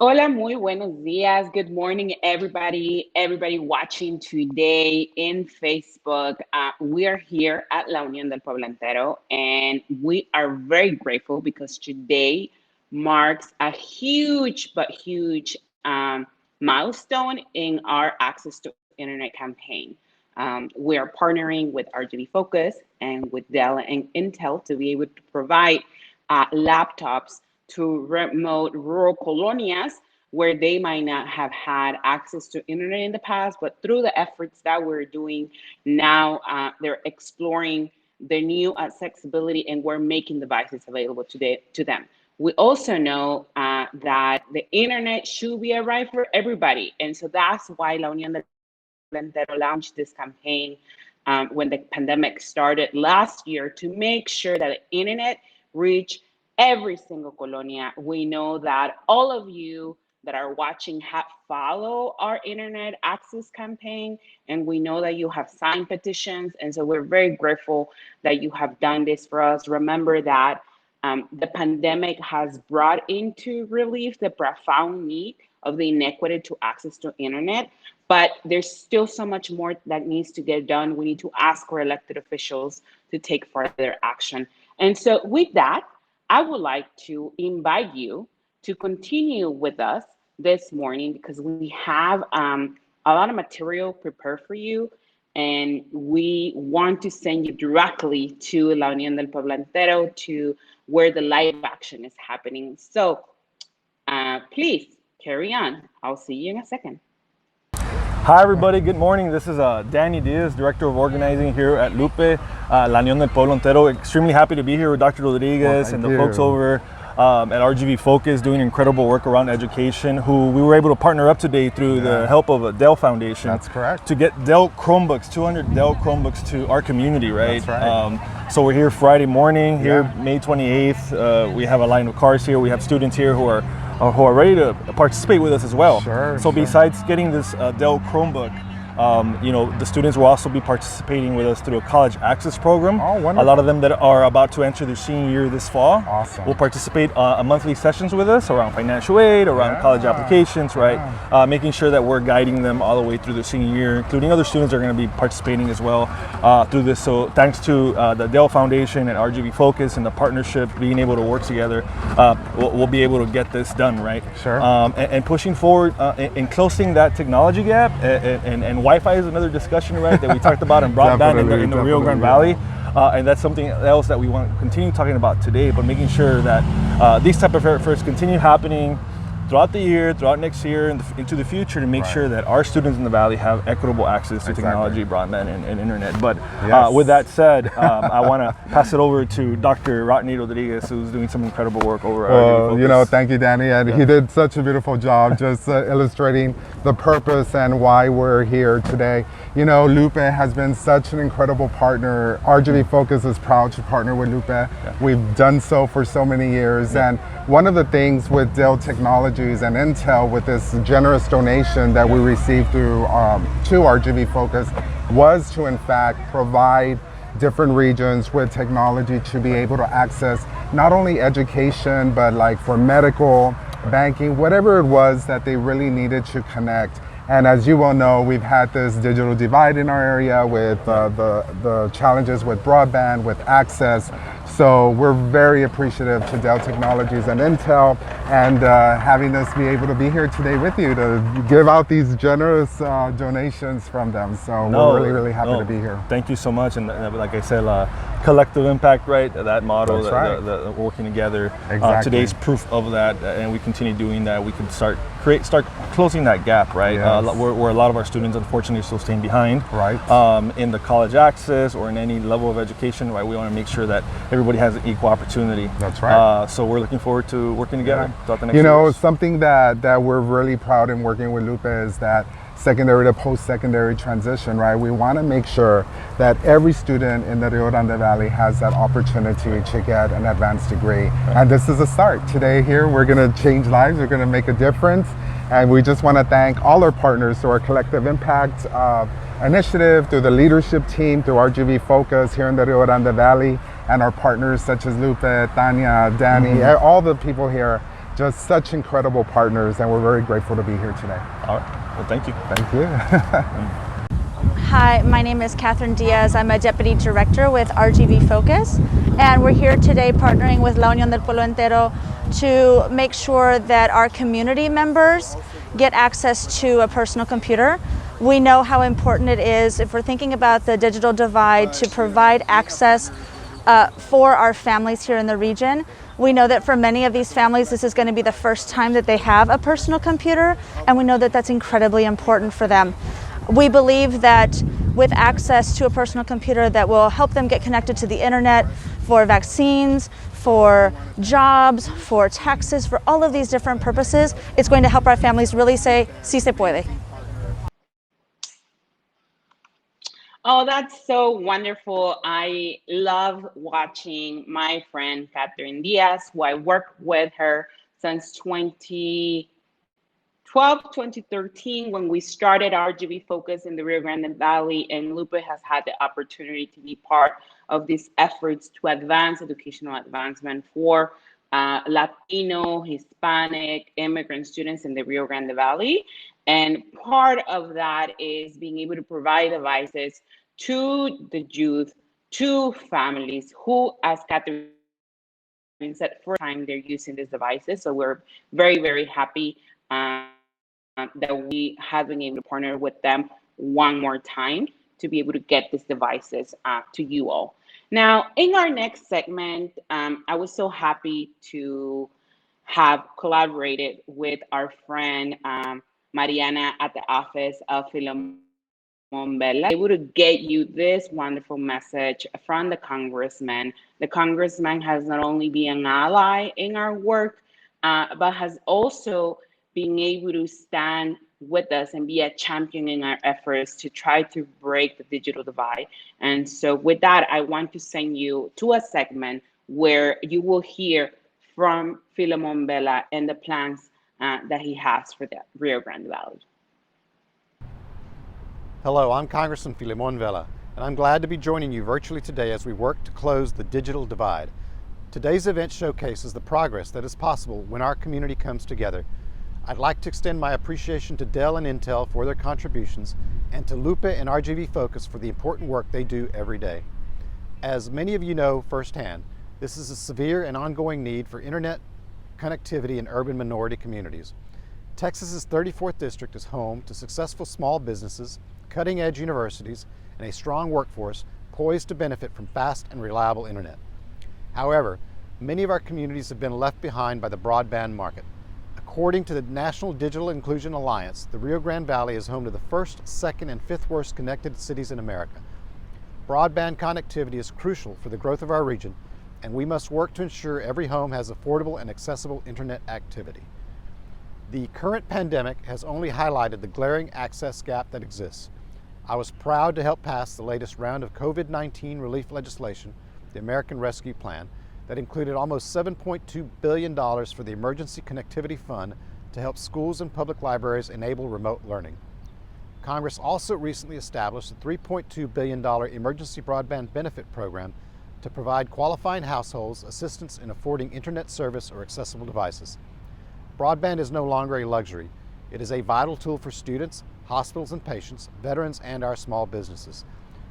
Hola, muy buenos días. Good morning, everybody. Everybody watching today in Facebook. We are here at La Unión del Pueblo Entero, and we are very grateful because today marks a huge, but huge milestone in our Access to Internet campaign. We are partnering with RGV Focus and with Dell and Intel to be able to provide laptops to remote rural colonias where they might not have had access to internet in the past, but through the efforts that we're doing now, they're exploring the new accessibility and we're making devices available to them. We also know that the internet should be a right for everybody. And so that's why La Unión del Entero launched this campaign when the pandemic started last year to make sure that the internet reach every single colonia. We know that all of you that are watching have follow our internet access campaign, and we know that you have signed petitions, and so we're very grateful that you have done this for us. Remember that the pandemic has brought into relief the profound need of the inequity to access to internet, but there's still so much more that needs to get done. We need to ask our elected officials to take further action. And so with that, I would like to invite you to continue with us this morning because we have a lot of material prepared for you, and we want to send you directly to La Unión del Pueblo Entero, to where the live action is happening. So please carry on. I'll see you in a second. Hi everybody, good morning. This is Danny Diaz, Director of Organizing here at LUPE, La Unión del Pueblo Entero. Extremely happy to be here with Dr. Rodriguez and the folks over at RGV Focus doing incredible work around education, who we were able to partner up today through the help of a Dell Foundation. That's correct. To get Dell Chromebooks, 200 Dell Chromebooks to our community, right? That's right. So we're here Friday morning, here May 28th. We have a line of cars here. We have students here who are ready to participate with us as well. So besides getting this Dell Chromebook, the students will also be participating with us through a college access program. Oh, wonderful. A lot of them that are about to enter their senior year this fall will participate in monthly sessions with us around financial aid, around college applications, right? Making sure that we're guiding them all the way through their senior year, including other students that are going to be participating as well through this. So thanks to the Dell Foundation and RGV Focus and the partnership being able to work together, we'll be able to get this done, right? And pushing forward in closing that technology gap and Wi-Fi is another discussion, right, that we talked about in broadband in the Rio Grande Valley. And that's something else that we want to continue talking about today, but making sure that these type of efforts continue happening throughout the year, throughout next year, and into the future to make sure that our students in the Valley have equitable access to technology, broadband, and internet. But with that said, I want to pass it over to Dr. Rodney Rodriguez, who's doing some incredible work over at thank you, Danny. And he did such a beautiful job just illustrating the purpose and why we're here today. LUPE has been such an incredible partner. RGV Focus is proud to partner with LUPE. We've done so for so many years. And one of the things with Dell Technologies and Intel, with this generous donation that we received through to RGV Focus, was to in fact provide different regions with technology to be able to access not only education, but like for medical, banking, whatever it was that they really needed to connect. And as you well know, we've had this digital divide in our area with the challenges with broadband, with access. So we're very appreciative to Dell Technologies and Intel and having us be able to be here today with you to give out these generous donations from them. So we're really, really happy to be here. Thank you so much. And like I said, collective impact, right? That model, the working together. Today's proof of that, and we continue doing that. We can start closing that gap, right? Where a lot of our students, unfortunately, are still staying behind, in the college access or in any level of education, right? We want to make sure that everybody has an equal opportunity. That's right. So we're looking forward to working together throughout the next years. Something that we're really proud in working with LUPE is that secondary to post-secondary transition, right? We want to make sure that every student in the Rio Grande Valley has that opportunity to get an advanced degree. And this is a start. Today here, we're going to change lives, we're going to make a difference. And we just want to thank all our partners through our Collective Impact initiative, through the leadership team, through RGV Focus here in the Rio Grande Valley, and our partners such as LUPE, Tanya, Danny, all the people here Just such incredible partners, and we're very grateful to be here today. All right. Well, thank you. Thank you. Hi, my name is Catherine Diaz. I'm a Deputy Director with RGV Focus, and we're here today partnering with La Unión del Pueblo Entero to make sure that our community members get access to a personal computer. We know how important it is, if we're thinking about the digital divide, to provide access for our families here in the region. We know that for many of these families, this is going to be the first time that they have a personal computer, and we know that that's incredibly important for them. We believe that with access to a personal computer that will help them get connected to the internet for vaccines, for jobs, for taxes, for all of these different purposes, it's going to help our families really say, sí se puede. Oh, that's so wonderful. I love watching my friend Catherine Diaz, who I worked with her since 2012, 2013, when we started RGV Focus in the Rio Grande Valley, and LUPE has had the opportunity to be part of these efforts to advance educational advancement for Latino, Hispanic, immigrant students in the Rio Grande Valley. And part of that is being able to provide devices to the youth, to families who, as Catherine said, for time they're using these devices. So we're very, very happy that we have been able to partner with them one more time to be able to get these devices to you all. Now, in our next segment, I was so happy to have collaborated with our friend Mariana at the office of Philemon Bella, able to get you this wonderful message from the congressman. The congressman has not only been an ally in our work, but has also been able to stand with us and be a champion in our efforts to try to break the digital divide. And so with that, I want to send you to a segment where you will hear from Philemon Bella and the plans that he has for the Rio Grande Valley. Hello, I'm Congressman Philemon Vela, and I'm glad to be joining you virtually today as we work to close the digital divide. Today's event showcases the progress that is possible when our community comes together. I'd like to extend my appreciation to Dell and Intel for their contributions, and to LUPE and RGV Focus for the important work they do every day. As many of you know firsthand, this is a severe and ongoing need for internet connectivity in urban minority communities. Texas's 34th district is home to successful small businesses, cutting-edge universities, and a strong workforce poised to benefit from fast and reliable internet. However, many of our communities have been left behind by the broadband market. According to the National Digital Inclusion Alliance, the Rio Grande Valley is home to the first, second, and fifth worst connected cities in America. Broadband connectivity is crucial for the growth of our region, and we must work to ensure every home has affordable and accessible internet activity. The current pandemic has only highlighted the glaring access gap that exists. I was proud to help pass the latest round of COVID-19 relief legislation, the American Rescue Plan, that included almost $7.2 billion for the Emergency Connectivity Fund to help schools and public libraries enable remote learning. Congress also recently established a $3.2 billion Emergency Broadband Benefit Program to provide qualifying households assistance in affording internet service or accessible devices. Broadband is no longer a luxury. It is a vital tool for students, hospitals and patients, veterans, and our small businesses.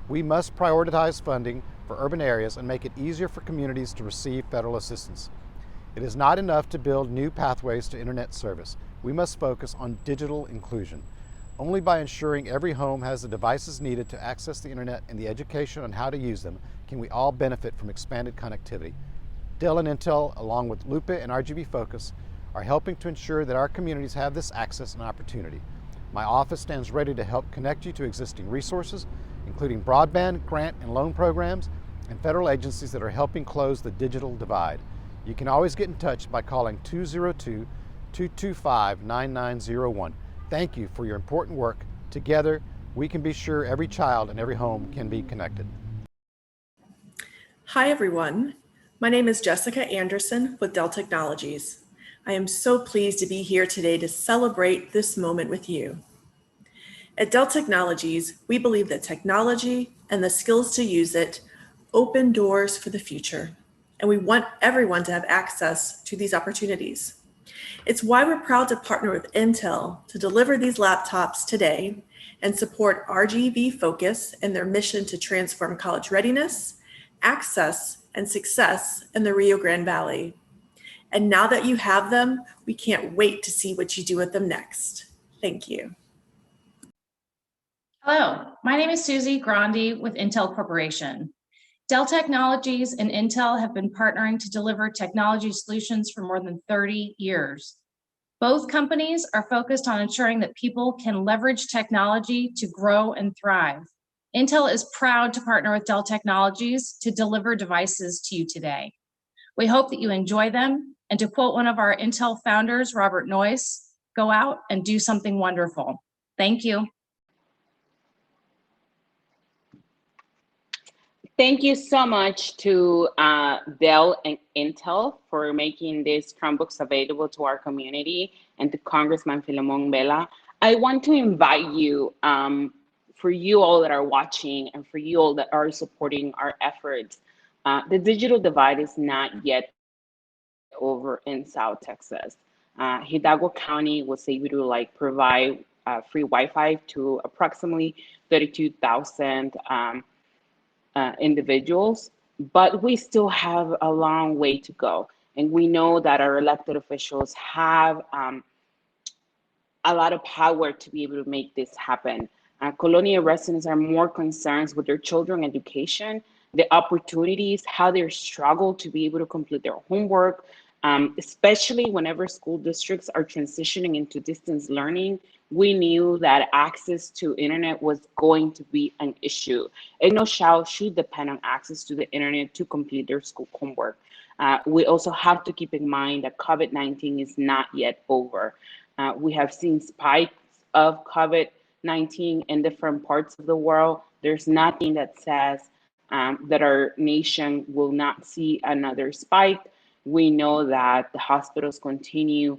We must prioritize funding for urban areas and make it easier for communities to receive federal assistance. It is not enough to build new pathways to internet service. We must focus on digital inclusion. Only by ensuring every home has the devices needed to access the internet and the education on how to use them can we all benefit from expanded connectivity. Dell and Intel, along with LUPE and RGV Focus, are helping to ensure that our communities have this access and opportunity. My office stands ready to help connect you to existing resources, including broadband, grant, and loan programs, and federal agencies that are helping close the digital divide. You can always get in touch by calling 202-225-9901. Thank you for your important work. Together, we can be sure every child and every home can be connected. Hi, everyone. My name is Jessica Anderson with Dell Technologies. I am so pleased to be here today to celebrate this moment with you. At Dell Technologies, we believe that technology and the skills to use it open doors for the future, and we want everyone to have access to these opportunities. It's why we're proud to partner with Intel to deliver these laptops today and support RGV Focus in their mission to transform college readiness, access, and success in the Rio Grande Valley. And now that you have them, we can't wait to see what you do with them next. Thank you. Hello, my name is Susie Grande with Intel Corporation. Dell Technologies and Intel have been partnering to deliver technology solutions for more than 30 years. Both companies are focused on ensuring that people can leverage technology to grow and thrive. Intel is proud to partner with Dell Technologies to deliver devices to you today. We hope that you enjoy them, and to quote one of our Intel founders, Robert Noyce, go out and do something wonderful. Thank you. Thank you so much to Dell and Intel for making these Chromebooks available to our community, and to Congressman Filemon Vela. I want to invite you, for you all that are watching and for you all that are supporting our efforts, the digital divide is not yet over in South Texas. Hidalgo County was able to provide free Wi-Fi to approximately 32,000 individuals, but we still have a long way to go. And we know that our elected officials have a lot of power to be able to make this happen. Colonia residents are more concerned with their children's education, the opportunities, how they struggle to be able to complete their homework, especially whenever school districts are transitioning into distance learning. We knew that access to internet was going to be an issue. And no child should depend on access to the internet to complete their school homework. We also have to keep in mind that COVID-19 is not yet over. We have seen spikes of COVID-19 in different parts of the world. There's nothing that says that our nation will not see another spike. We know that the hospitals continue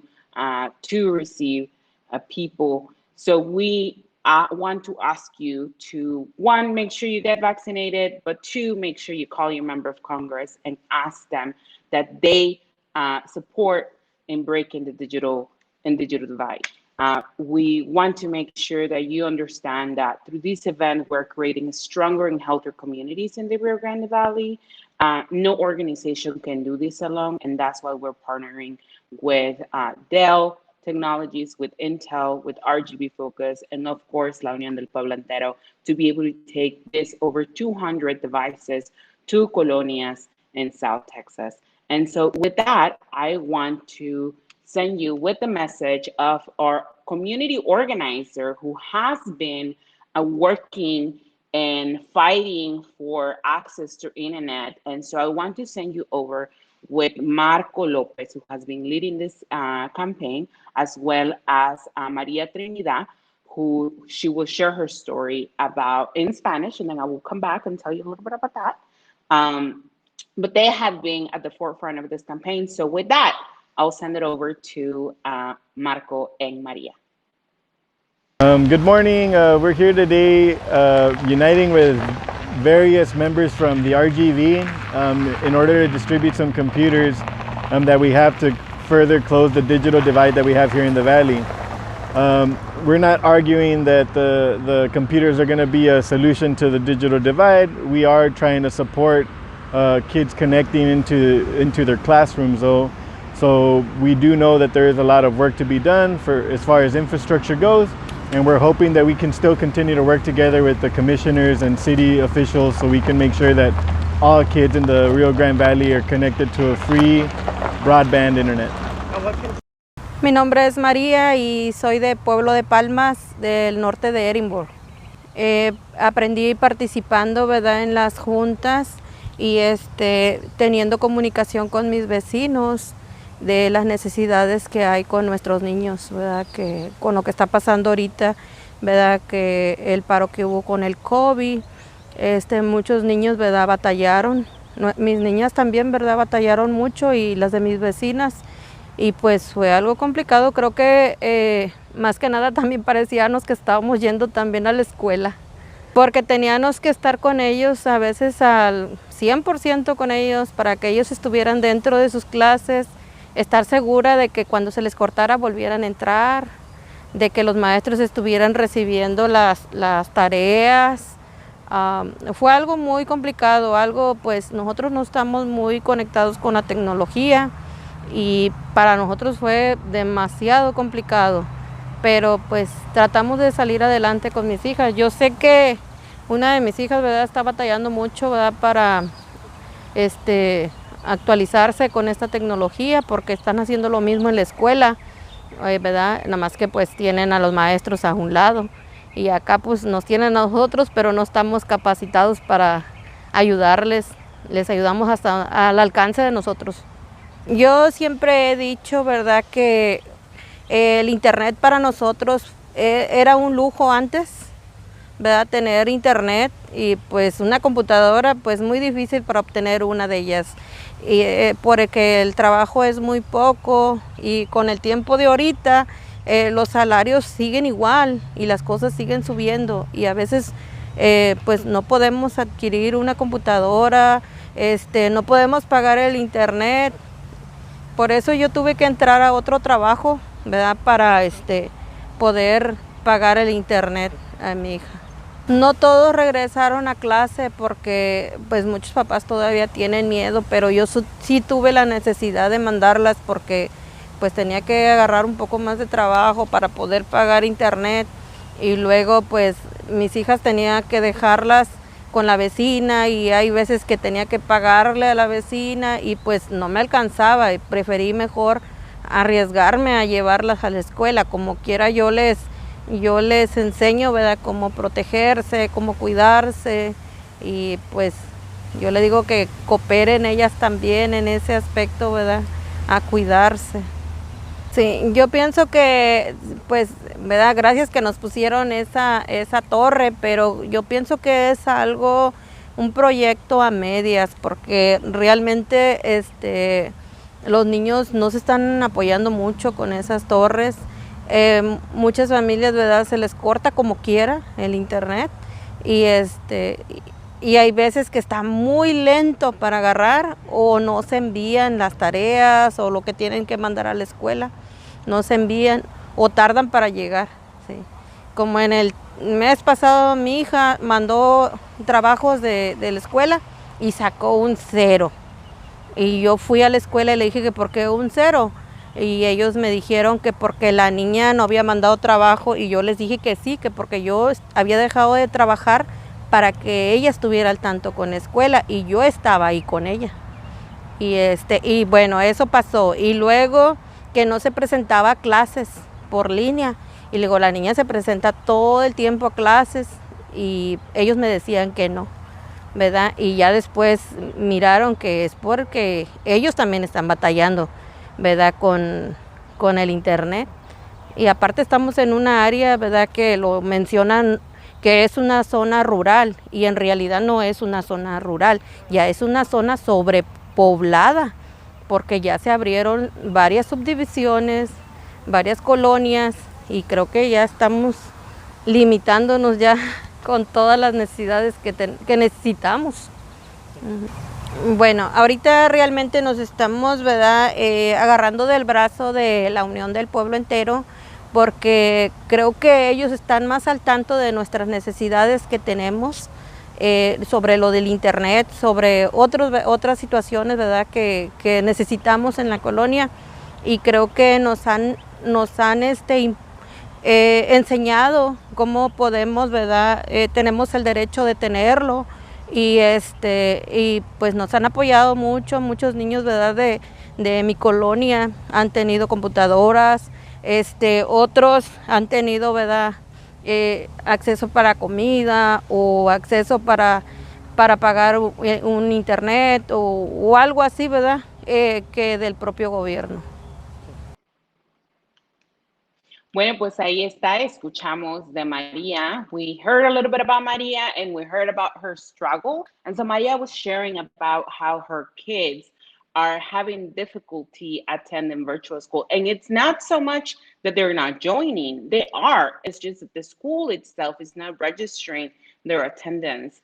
to receive people. So we want to ask you to, one, make sure you get vaccinated, but two, make sure you call your member of Congress and ask them that they support in breaking the digital divide. We want to make sure that you understand that through this event, we're creating stronger and healthier communities in the Rio Grande Valley. No organization can do this alone, and that's why we're partnering with Dell Technologies, with Intel, with RGV Focus, and of course, La Unión del Pueblo Entero, to be able to take this over 200 devices to colonias in South Texas. And so with that, I want to send you with the message of our community organizer who has been working and fighting for access to internet. And so I want to send you over with Marco Lopez, who has been leading this campaign, as well as Maria Trinidad, who she will share her story about in Spanish, and then I will come back and tell you a little bit about that. But they have been at the forefront of this campaign. So with that, I'll send it over to Marco and Maria. Good morning. We're here today uniting with various members from the RGV in order to distribute some computers that we have to further close the digital divide that we have here in the Valley. We're not arguing that the computers are going to be a solution to the digital divide. We are trying to support kids connecting into their classrooms though. So we do know that there is a lot of work to be done for as far as infrastructure goes, and we're hoping that we can still continue to work together with the commissioners and city officials so we can make sure that all kids in the Rio Grande Valley are connected to a free broadband internet. Mi nombre es María y soy de Pueblo de Palmas, del norte de Edinburgh. Aprendí participando, ¿verdad?, en las juntas y teniendo comunicación con mis vecinos de las necesidades que hay con nuestros niños, ¿verdad?, que con lo que está pasando ahorita, ¿verdad?, que el paro que hubo con el COVID, muchos niños, ¿verdad?, batallaron. Mis niñas también, ¿verdad?, batallaron mucho, y las de mis vecinas, y pues fue algo complicado. Creo que más que nada también parecíamos que estábamos yendo también a la escuela, porque teníamos que estar con ellos a veces al 100% con ellos para que ellos estuvieran dentro de sus clases estar segura de que cuando se les cortara volvieran a entrar, de que los maestros estuvieran recibiendo las tareas. Fue algo muy complicado, algo pues nosotros no estamos muy conectados con la tecnología y para nosotros fue demasiado complicado, pero pues tratamos de salir adelante con mis hijas. Yo sé que una de mis hijas, ¿verdad?, está batallando mucho, ¿verdad?, para actualizarse con esta tecnología porque están haciendo lo mismo en la escuela, ¿verdad? Nada más que pues tienen a los maestros a un lado y acá pues nos tienen a nosotros, pero no estamos capacitados para ayudarles, les ayudamos hasta al alcance de nosotros. Yo siempre he dicho, ¿verdad?, que el internet para nosotros era un lujo antes, ¿verdad?, tener internet y pues una computadora pues muy difícil para obtener una de ellas y, porque el trabajo es muy poco y con el tiempo de ahorita los salarios siguen igual y las cosas siguen subiendo y a veces pues no podemos adquirir una computadora, no podemos pagar el internet. Por eso yo tuve que entrar a otro trabajo, ¿verdad?, para poder pagar el internet a mi hija. No todos regresaron a clase porque pues muchos papás todavía tienen miedo, pero yo sí tuve la necesidad de mandarlas porque pues tenía que agarrar un poco más de trabajo para poder pagar internet y luego pues mis hijas tenía que dejarlas con la vecina y hay veces que tenía que pagarle a la vecina y pues no me alcanzaba y preferí mejor arriesgarme a llevarlas a la escuela. Como quiera yo les enseño, ¿verdad?, cómo protegerse, cómo cuidarse y pues yo le digo que cooperen ellas también en ese aspecto, ¿verdad?, a cuidarse. Sí, yo pienso que, pues, ¿verdad?, gracias que nos pusieron esa torre, pero yo pienso que es un proyecto a medias, porque realmente los niños no se están apoyando mucho con esas torres. Muchas familias, ¿verdad?, se les corta como quiera el internet y y hay veces que está muy lento para agarrar o no se envían las tareas o lo que tienen que mandar a la escuela, no se envían o tardan para llegar. Sí. Como en el mes pasado mi hija mandó trabajos de la escuela y sacó un 0 y yo fui a la escuela y le dije que por qué un 0 y ellos me dijeron que porque la niña no había mandado trabajo y yo les dije que sí, que porque yo había dejado de trabajar para que ella estuviera al tanto con la escuela y yo estaba ahí con ella. Y bueno, eso pasó. Y luego que no se presentaba a clases por línea. Y luego la niña se presenta todo el tiempo a clases y ellos me decían que no, ¿verdad? Y ya después miraron que es porque ellos también están batallando, ¿verdad?, con el internet. Y aparte estamos en una área, ¿verdad?, que lo mencionan que es una zona rural y en realidad no es una zona rural, ya es una zona sobrepoblada porque ya se abrieron varias subdivisiones, varias colonias y creo que ya estamos limitándonos ya con todas las necesidades que necesitamos. Bueno, ahorita realmente nos estamos, ¿verdad?, agarrando del brazo de la Unión del Pueblo Entero porque creo que ellos están más al tanto de nuestras necesidades que tenemos sobre lo del internet, sobre otras situaciones, ¿verdad?, que necesitamos en la colonia y creo que nos han enseñado cómo podemos, ¿verdad?, tenemos el derecho de tenerlo y pues nos han apoyado mucho, muchos niños, ¿verdad?, de mi colonia han tenido computadoras, otros han tenido, ¿verdad?, acceso para comida o acceso para pagar un internet o algo así, ¿verdad?, que del propio gobierno. Bueno, pues ahí está, escuchamos de María. We heard a little bit about Maria and we heard about her struggle. And so Maria was sharing about how her kids are having difficulty attending virtual school. And it's not so much that they're not joining, they are. It's just that the school itself is not registering their attendance.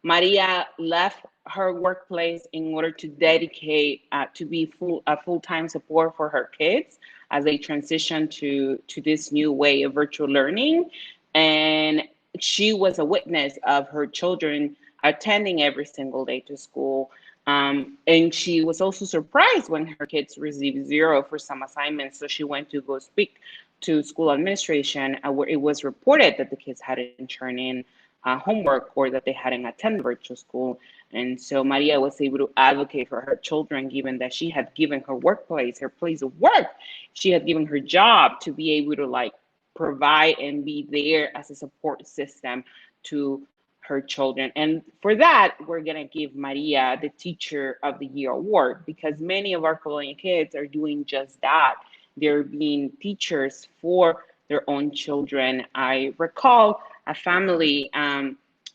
Maria left her workplace in order to dedicate to be full-time support for her kids as they transition to this new way of virtual learning. And she was a witness of her children attending every single day to school. And she was also surprised when her kids received 0 for some assignments. So she went to go speak to school administration, where it was reported that the kids hadn't turned in homework or that they hadn't attended virtual school. And so Maria was able to advocate for her children, given that she had given her workplace, her place of work, she had given her job to be able to like provide and be there as a support system to her children. And for that, we're gonna give Maria the Teacher of the Year award, because many of our Colonial kids are doing just that. They're being teachers for their own children. I recall a family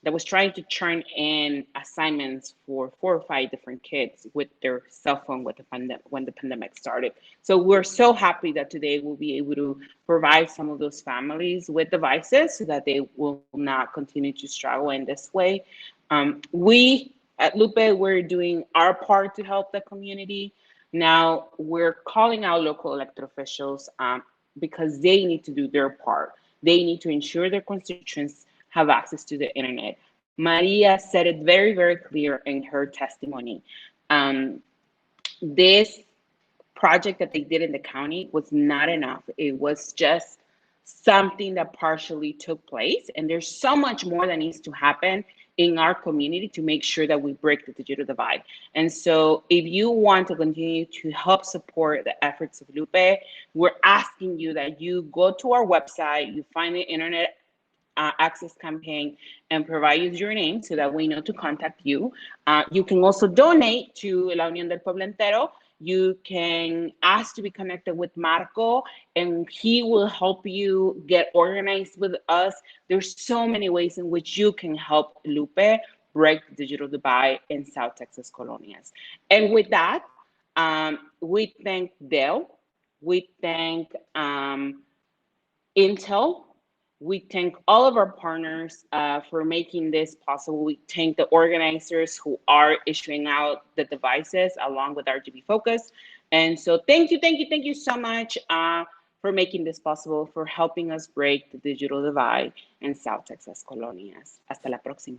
that was trying to turn in assignments for 4 or 5 different kids with their cell phone when the pandemic started. So we're so happy that today we'll be able to provide some of those families with devices so that they will not continue to struggle in this way. We at LUPE, we're doing our part to help the community. Now we're calling out local elected officials because they need to do their part. They need to ensure their constituents have access to the internet. Maria said it very, very clear in her testimony. This project that they did in the county was not enough. It was just something that partially took place. And there's so much more that needs to happen in our community to make sure that we break the digital divide. And so if you want to continue to help support the efforts of LUPE, we're asking you that you go to our website, you find the internet access campaign, and provide us your name so that we know to contact you. You can also donate to La Unión del Pueblo Entero. You can ask to be connected with Marco, and he will help you get organized with us. There's so many ways in which you can help LUPE break the digital divide in South Texas colonias. And with that, we thank Dell, we thank Intel, we thank all of our partners for making this possible. We thank the organizers who are issuing out the devices along with RGV Focus. And so thank you so much for making this possible, for helping us break the digital divide in South Texas colonias. Hasta la próxima.